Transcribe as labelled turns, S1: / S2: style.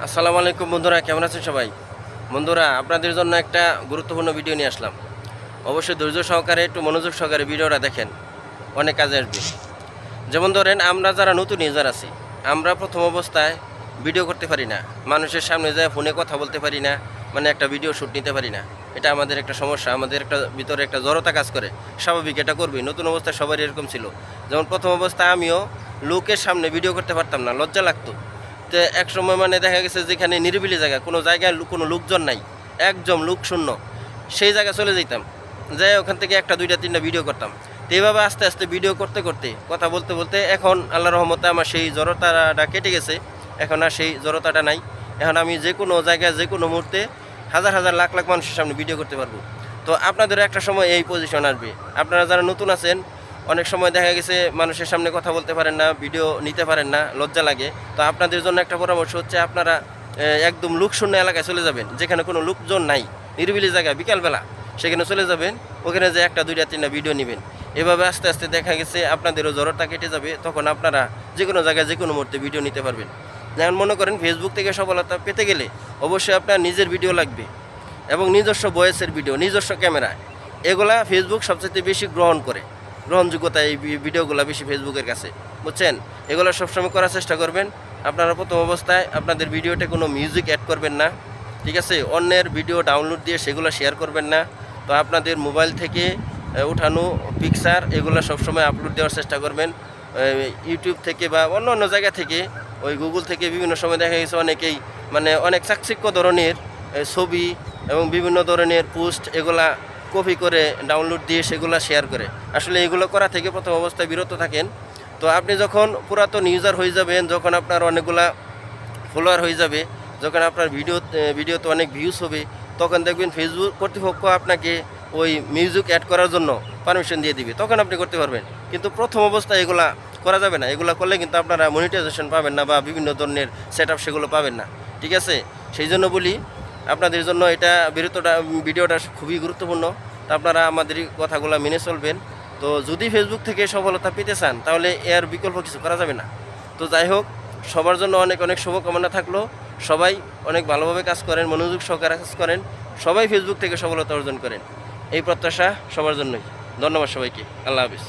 S1: আসসালামু আলাইকুম বন্ধুরা, কেমন আছেন সবাই? বন্ধুরা, আপনাদের জন্য একটা গুরুত্বপূর্ণ ভিডিও নিয়ে আসলাম। অবশ্যই ধৈর্য সহকারে একটু মনোযোগ সহকারে ভিডিওটা দেখেন, অনেক কাজে আসবে। যেমন ধরেন, আমরা যারা নতুন ইউজার আছি, আমরা প্রথম অবস্থায় ভিডিও করতে পারি না, মানুষের সামনে যায় ফোনে কথা বলতে পারি না, মানে একটা ভিডিও শ্যুট নিতে পারি না। এটা আমাদের একটা সমস্যা, আমাদের একটা ভিতরে একটা জড়তা কাজ করে। স্বাভাবিক, এটা করবি। নতুন অবস্থায় সবারই এরকম ছিল। যেমন প্রথম অবস্থায় আমিও লোকের সামনে ভিডিও করতে পারতাম না, লজ্জা লাগতো। তো এক সময় মানে দেখা গেছে যেখানে নিরিবিলি জায়গা, কোনো জায়গায় কোনো লোকজন নাই, একদম লোক শূন্য, সেই জায়গায় চলে যেতাম, যাই ওখান থেকে একটা দুইটা তিনটা ভিডিও করতাম। তো এইভাবে আস্তে আস্তে ভিডিও করতে করতে কথা বলতে বলতে এখন আল্লাহ রহমতে আমার সেই জড়তাটা কেটে গেছে। এখন আর সেই জড়তাটা নাই। এখন আমি যে কোনো জায়গায় যে কোনো মুহূর্তে হাজার হাজার লাখ লাখ মানুষের সামনে ভিডিও করতে পারবো। তো আপনাদেরও একটা সময় এই পজিশন আসবে। আপনারা যারা নতুন আছেন, অনেক সময় দেখা গেছে মানুষের সামনে কথা বলতে পারেন না, ভিডিও নিতে পারেন না, লজ্জা লাগে। তো আপনাদের জন্য একটা পরামর্শ হচ্ছে, আপনারা একদম লোকশূন্য এলাকায় চলে যাবেন, যেখানে কোনো লোকজন নাই, নিরিবিলি জায়গায়, বিকালবেলা সেখানে চলে যাবেন। ওখানে যে একটা দুইটা তিনটা ভিডিও নেবেন। এভাবে আস্তে আস্তে দেখা গেছে আপনাদেরও জড়তা কেটে যাবে। তখন আপনারা যে কোনো জায়গায় যে কোনো মুহূর্তে ভিডিও নিতে পারবেন। যেমন মনে করেন, ফেসবুক থেকে সফলতা পেতে গেলে অবশ্যই আপনার নিজের ভিডিও লাগবে এবং নিজস্ব ভয়েসের ভিডিও, নিজস্ব ক্যামেরা। এগুলা ফেসবুক সবচেয়ে বেশি গ্রহণ করে, গ্রহণযোগ্যতা এই ভিডিওগুলো বেশি ফেসবুকের কাছে, বুঝছেন? এগুলো সবসময় করার চেষ্টা করবেন। আপনারা প্রথম অবস্থায় আপনাদের ভিডিওতে কোনো মিউজিক অ্যাড করবেন না, ঠিক আছে? অন্যের ভিডিও ডাউনলোড দিয়ে সেগুলো শেয়ার করবেন না। তো আপনাদের মোবাইল থেকে উঠানো পিকচার এগুলো সবসময় আপলোড দেওয়ার চেষ্টা করবেন। ইউটিউব থেকে বা অন্য অন্য জায়গা থেকে, ওই গুগল থেকে বিভিন্ন সময় দেখা গেছে অনেকেই মানে অনেক চাকচিক্য ধরনের ছবি এবং বিভিন্ন ধরনের পোস্ট এগুলা কপি করে ডাউনলোড দিয়ে সেগুলো শেয়ার করে। আসলে এগুলো করা থেকে প্রথম অবস্থায় বিরত থাকেন। তো আপনি যখন পুরাতন ইউজার হয়ে যাবেন, যখন আপনার অনেকগুলা ফলোয়ার হয়ে যাবে, যখন আপনার ভিডিওতে অনেক ভিউজ হবে, তখন দেখবেন ফেসবুক কর্তৃপক্ষ আপনাকে ওই মিউজিক অ্যাড করার জন্য পারমিশন দিয়ে দিবে, তখন আপনি করতে পারবেন। কিন্তু প্রথম অবস্থায় এগুলা করা যাবে না। এগুলো করলে কিন্তু আপনারা মনিটাইজেশন পাবেন না বা বিভিন্ন ধরনের সেট আপ সেগুলো পাবেন না, ঠিক আছে? সেই জন্য বলি, আপনাদের জন্য এটা ভিডিওটা খুবই গুরুত্বপূর্ণ। তা আপনারা আমাদের কথাগুলো মেনে চলবেন। তো যদি ফেসবুক থেকে সফলতা পেতে চান, তাহলে এর বিকল্প কিছু করা যাবে না। তো যাই হোক, সবার জন্য অনেক অনেক শুভকামনা থাকলো। সবাই অনেক ভালোভাবে কাজ করেন, মনোযোগ সহকারে কাজ করেন, সবাই ফেসবুক থেকে সফলতা অর্জন করেন, এই প্রত্যাশা সবার জন্যই। ধন্যবাদ সবাইকে। আল্লাহ হাফিজ।